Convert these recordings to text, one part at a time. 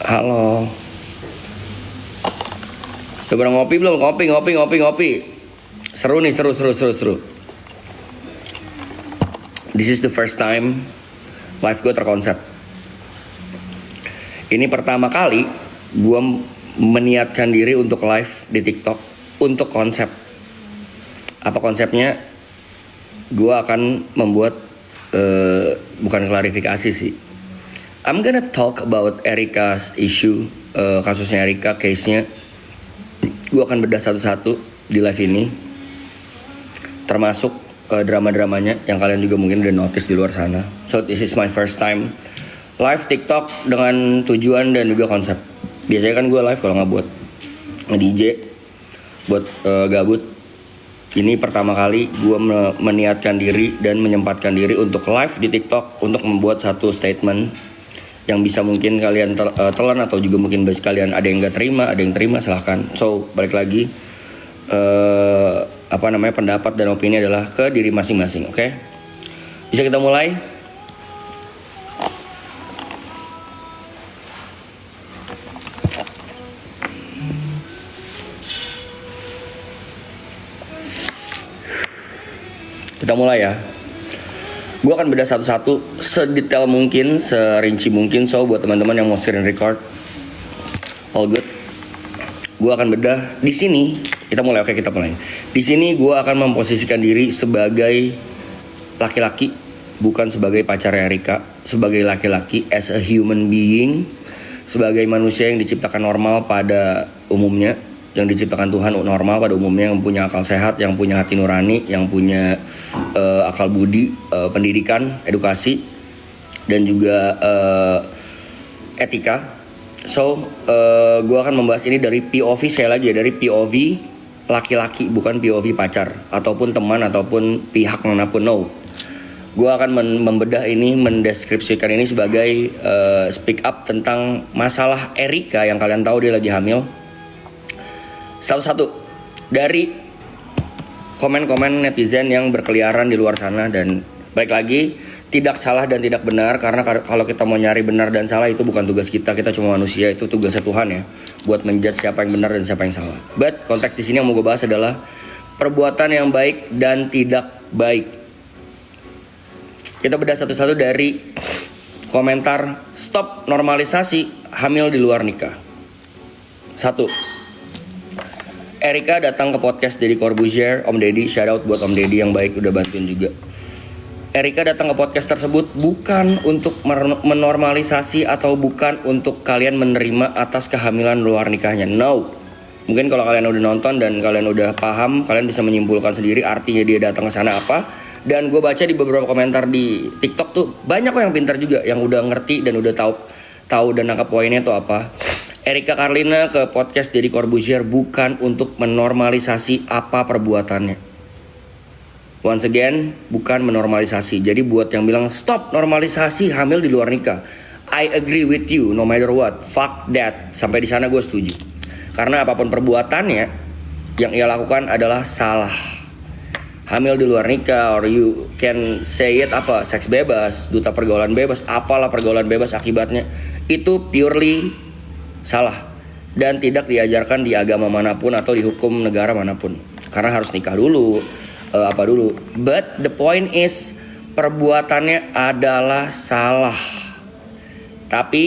Halo. Udah pernah ngopi belum? Ngopi. Seru nih, seru. This is the first time live gue terkonsep. Ini pertama kali gue meniatkan diri untuk live di TikTok untuk konsep. Apa konsepnya? Gue akan membuat bukan klarifikasi sih. I'm gonna talk about Erika's issue, kasusnya Erika, case-nya. Gue akan bedah satu-satu di live ini, termasuk drama-dramanya yang kalian juga mungkin udah notice di luar sana. So this is my first time live TikTok dengan tujuan dan juga konsep. Biasanya kan gue live kalau nggak buat nge-DJ, buat gabut. Ini pertama kali gue meniatkan diri dan menyempatkan diri untuk live di TikTok untuk membuat satu statement yang bisa mungkin kalian telan atau juga mungkin kalian ada yang nggak terima, ada yang terima, silahkan. So balik lagi, pendapat dan opini adalah ke diri masing-masing, oke? Bisa kita mulai? Kita mulai ya. Gue akan bedah satu-satu sedetail mungkin, serinci mungkin. So buat teman-teman yang mau screen record, all good. Gue akan bedah di sini. Kita mulai. Di sini gue akan memposisikan diri sebagai laki-laki, bukan sebagai pacar Erika. Sebagai laki-laki, as a human being, sebagai manusia yang diciptakan normal pada umumnya, yang diciptakan Tuhan normal pada umumnya, yang punya akal sehat, yang punya hati nurani, yang punya akal budi, pendidikan, edukasi, dan juga etika. So, gue akan membahas ini dari POV, saya lagi ya, dari POV laki-laki, bukan POV pacar, ataupun teman, ataupun pihak manapun, no. Gue akan membedah ini, mendeskripsikan ini sebagai speak up tentang masalah Erika yang kalian tahu dia lagi hamil. Satu-satu dari komen-komen netizen yang berkeliaran di luar sana. Dan baik lagi, tidak salah dan tidak benar, karena kalau kita mau nyari benar dan salah itu bukan tugas kita cuma manusia, itu tugasnya Tuhan ya, buat menjudge siapa yang benar dan siapa yang salah. But konteks di sini yang mau gue bahas adalah perbuatan yang baik dan tidak baik. Kita bedah satu-satu dari komentar stop normalisasi hamil di luar nikah. 1. Erika datang ke podcast Deddy Corbuzier, Om Deddy, shout out buat Om Deddy yang baik udah bantuin juga. Erika datang ke podcast tersebut bukan untuk menormalisasi atau bukan untuk kalian menerima atas kehamilan luar nikahnya. No. Mungkin kalau kalian udah nonton dan kalian udah paham, kalian bisa menyimpulkan sendiri artinya dia datang ke sana apa. Dan gue baca di beberapa komentar di TikTok tuh banyak kok yang pintar juga, yang udah ngerti dan udah tahu dan nangkap poinnya tuh apa. Erika Karlina ke podcast Deddy Corbuzier bukan untuk menormalisasi apa perbuatannya. Once again, bukan menormalisasi. Jadi buat yang bilang stop normalisasi hamil di luar nikah, I agree with you no matter what. Fuck that. Sampai di sana gue setuju. Karena apapun perbuatannya yang ia lakukan adalah salah. Hamil di luar nikah, or you can say it seks bebas, duta pergaulan bebas, apalah pergaulan bebas akibatnya, itu purely salah dan tidak diajarkan di agama manapun atau di hukum negara manapun, karena harus nikah dulu, dulu. But the point is, perbuatannya adalah salah. Tapi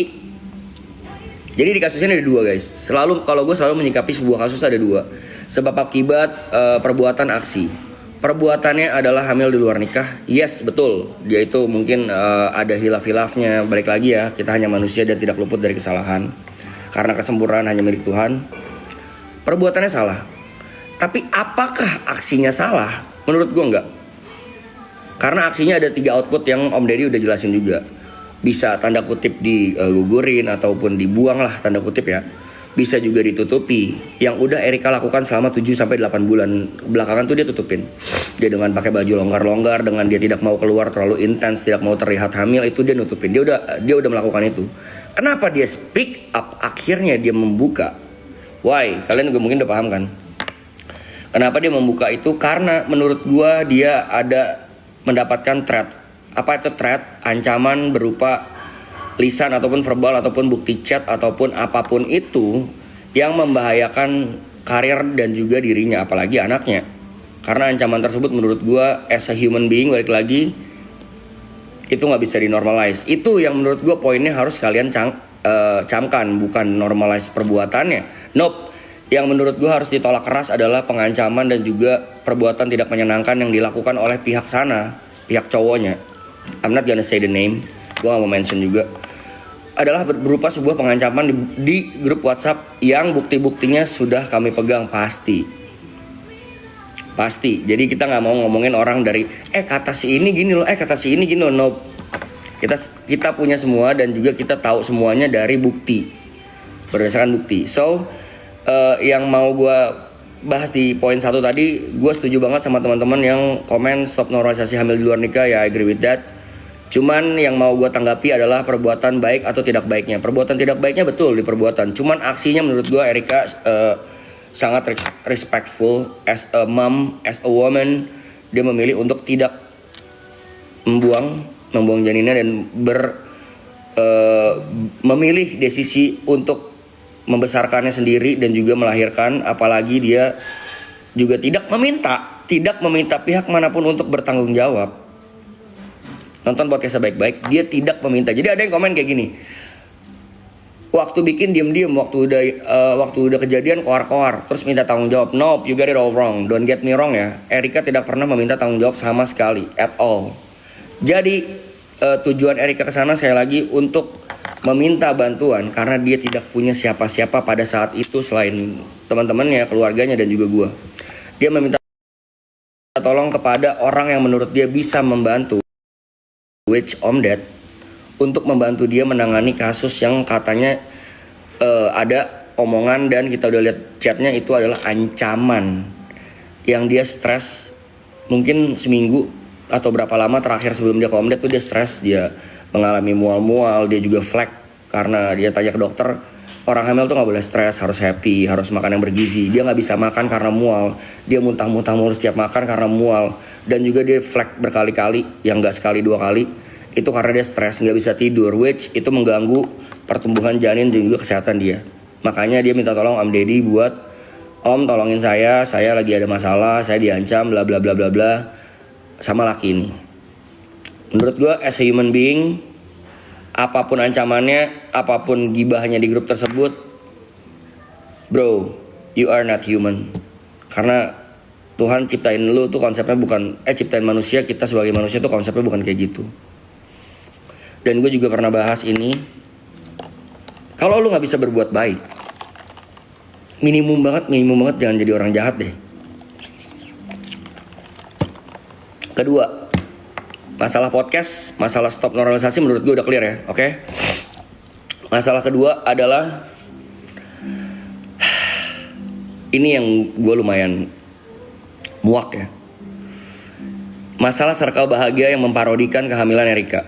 jadi di kasusnya ada dua guys. Kalau gue selalu menyikapi sebuah kasus ada dua, sebab akibat perbuatan aksi. Perbuatannya adalah hamil di luar nikah. Yes, betul. Dia itu mungkin ada hilaf-hilafnya. Balik lagi ya, kita hanya manusia dan tidak luput dari kesalahan. Karena kesempurnaan hanya milik Tuhan. Perbuatannya salah. Tapi apakah aksinya salah? Menurut gue enggak. Karena aksinya ada 3 output yang Om Deddy udah jelasin juga. Bisa tanda kutip digugurin ataupun dibuang lah, tanda kutip ya. Bisa juga ditutupi. Yang udah Erika lakukan selama 7-8 bulan belakangan tuh dia tutupin. Dia dengan pakai baju longgar-longgar, dengan dia tidak mau keluar terlalu intens, tidak mau terlihat hamil, itu dia nutupin. Dia udah melakukan itu. Kenapa dia speak up? Akhirnya dia membuka. Why? Kalian juga mungkin udah paham kan? Kenapa dia membuka itu? Karena menurut gua dia ada mendapatkan threat. Apa itu threat? Ancaman berupa lisan ataupun verbal ataupun bukti chat ataupun apapun itu yang membahayakan karir dan juga dirinya, apalagi anaknya. Karena ancaman tersebut menurut gue as a human being, balik lagi, itu nggak bisa dinormalize. Itu yang menurut gue poinnya harus kalian camkan, bukan normalize perbuatannya. Nope. Yang menurut gue harus ditolak keras adalah pengancaman dan juga perbuatan tidak menyenangkan yang dilakukan oleh pihak sana, pihak cowoknya. I'm not gonna say the name, gue gak mau mention juga. Adalah berupa sebuah pengancaman di grup WhatsApp yang bukti-buktinya sudah kami pegang pasti. Jadi kita nggak mau ngomongin orang dari kata si ini gini loh, kata si ini gini loh. No. Kita punya semua dan juga kita tahu semuanya dari bukti, berdasarkan bukti. So yang mau gue bahas di poin 1 tadi, gue setuju banget sama teman-teman yang komen stop normalisasi hamil di luar nikah. Ya I agree with that. Cuman yang mau gue tanggapi adalah perbuatan baik atau tidak baiknya. Perbuatan tidak baiknya betul di perbuatan. Cuman aksinya menurut gue Erika sangat respectful as a mom, as a woman. Dia memilih untuk tidak membuang janinnya dan memilih desisi untuk membesarkannya sendiri dan juga melahirkan. Apalagi dia juga tidak meminta pihak manapun untuk bertanggung jawab. Nonton podcastnya baik-baik, dia tidak meminta. Jadi ada yang komen kayak gini, waktu bikin diem-diem, waktu udah kejadian koar-koar, terus minta tanggung jawab. Nope, you got it all wrong. Don't get me wrong ya, Erika tidak pernah meminta tanggung jawab sama sekali, at all. Jadi tujuan Erika kesana sekali lagi untuk meminta bantuan karena dia tidak punya siapa-siapa pada saat itu selain teman-temannya, keluarganya dan juga gue. Dia meminta tolong kepada orang yang menurut dia bisa membantu, which Om Ded, untuk membantu dia menangani kasus yang katanya ada omongan dan kita udah lihat chatnya itu adalah ancaman yang dia stres mungkin seminggu atau berapa lama terakhir sebelum dia ke Om Ded tuh dia stres, dia mengalami mual-mual, dia juga flek karena dia tanya ke dokter, orang hamil tuh gak boleh stres, harus happy, harus makan yang bergizi. Dia gak bisa makan karena mual, dia muntah-muntah mulu setiap makan karena mual. Dan juga dia flek berkali-kali, yang gak sekali 2 kali, itu karena dia stres, gak bisa tidur, which itu mengganggu pertumbuhan janin dan juga kesehatan dia. Makanya dia minta tolong Om Deddy buat, Om tolongin saya lagi ada masalah, saya diancam bla bla bla bla bla sama laki ini. Menurut gue as a human being, apapun ancamannya, apapun gibahnya di grup tersebut, bro, you are not human. Karena Tuhan ciptain lu tuh konsepnya bukan, ciptain manusia, kita sebagai manusia tuh konsepnya bukan kayak gitu. Dan gue juga pernah bahas ini, kalau lu gak bisa berbuat baik, minimum banget jangan jadi orang jahat deh. Kedua, masalah podcast, masalah stop normalisasi menurut gue udah clear ya, oke? Masalah kedua adalah ini yang gue lumayan muak ya. Masalah circle bahagia yang memparodikan kehamilan Erika.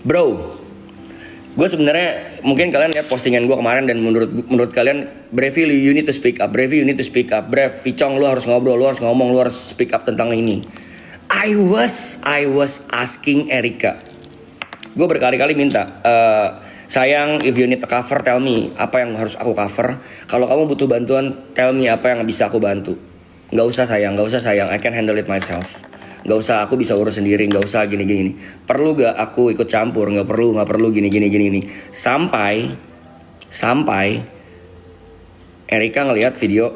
Bro, gue sebenarnya mungkin kalian lihat postingan gue kemarin dan menurut kalian, Brevi you need to speak up, Brevi you need to speak up, Brev, Vicong lu harus ngobrol, lu harus ngomong, lu harus speak up tentang ini. I was asking Erika. Gue berkali-kali minta, sayang, if you need a cover, tell me apa yang harus aku cover. Kalau kamu butuh bantuan, tell me apa yang bisa aku bantu. Gak usah sayang, I can handle it myself. Gak usah, aku bisa urus sendiri, gak usah gini. Perlu gak aku ikut campur? Gak perlu gini. Sampai Erika ngelihat video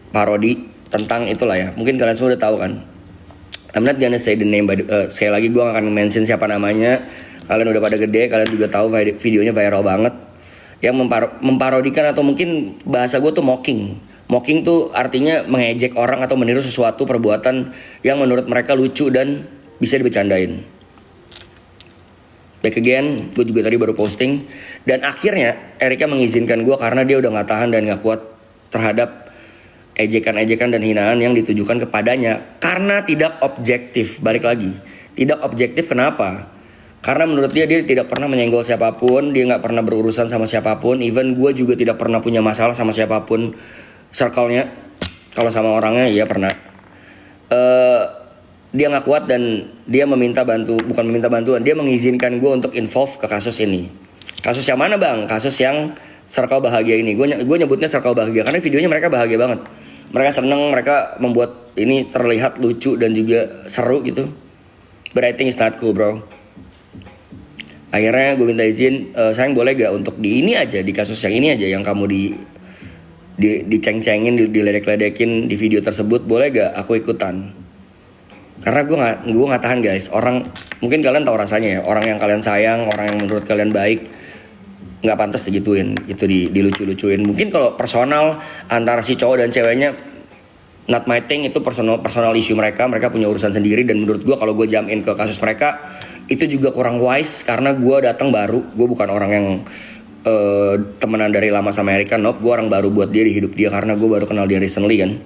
parodi tentang itulah ya. Mungkin kalian semua udah tahu kan. I'm not gonna say the name, sekali lagi gue gak akan mention siapa namanya. Kalian udah pada gede, kalian juga tahu videonya viral banget. Yang memparodikan atau mungkin bahasa gue tuh mocking. Mocking tuh artinya mengejek orang atau meniru sesuatu perbuatan yang menurut mereka lucu dan bisa dibercandain. Back again, gue juga tadi baru posting. Dan akhirnya Erika mengizinkan gue karena dia udah gak tahan dan gak kuat terhadap ejekan-ejekan dan hinaan yang ditujukan kepadanya. Karena tidak objektif, balik lagi. Tidak objektif kenapa? Karena menurut dia tidak pernah menyenggol siapapun, dia gak pernah berurusan sama siapapun. Even gue juga tidak pernah punya masalah sama siapapun circle-nya. Kalau sama orangnya iya pernah. dia nggak kuat dan dia bukan meminta bantuan, dia mengizinkan gue untuk involve ke kasus ini. Kasus yang mana bang? Kasus yang circle bahagia ini. Gue nyebutnya circle bahagia karena videonya mereka bahagia banget. Mereka seneng, mereka membuat ini terlihat lucu dan juga seru gitu. But I think it's not cool bro. Akhirnya gue minta izin, sayang boleh gak untuk di ini aja, di kasus yang ini aja yang kamu diceng-cengin, diledek-ledekin di video tersebut, boleh gak aku ikutan? Karena gue nggak tahan guys. Orang mungkin kalian tahu rasanya ya, orang yang kalian sayang, orang yang menurut kalian baik, nggak pantas digituin, itu dilucu-lucuin. Mungkin kalau personal antara si cowok dan ceweknya, not my thing, itu personal issue mereka punya urusan sendiri. Dan menurut gue kalau gue jump in ke kasus mereka, itu juga kurang wise karena gue datang baru, gue bukan orang yang temenan dari lama sama Erika, nope, gue orang baru buat dia di hidup dia karena gue baru kenal dia recently kan.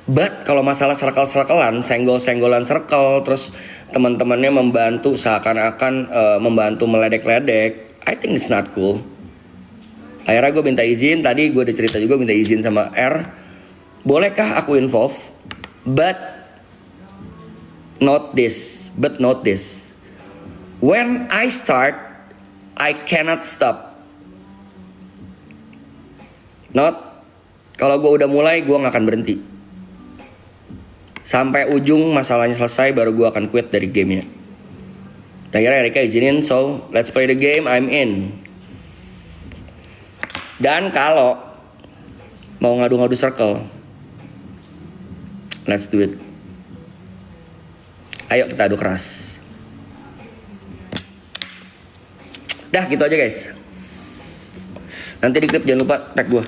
But kalau masalah circle-circlean, senggol-senggolan circle, terus teman-temannya membantu seakan-akan membantu meledek-ledek, I think it's not cool. Akhirnya gue minta izin, tadi gue udah cerita juga minta izin sama R, bolehkah aku involve? But note this. When I start, I cannot stop. Kalau gue udah mulai, gue gak akan berhenti. Sampai ujung masalahnya selesai baru gue akan quit dari gamenya. Akhirnya Erika izinin, so let's play the game, I'm in. Dan kalau mau ngadu-ngadu circle, let's do it. Ayo kita adu keras. Dah gitu aja guys. Nanti di clip jangan lupa tag gue.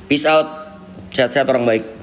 Peace out, sehat-sehat orang baik.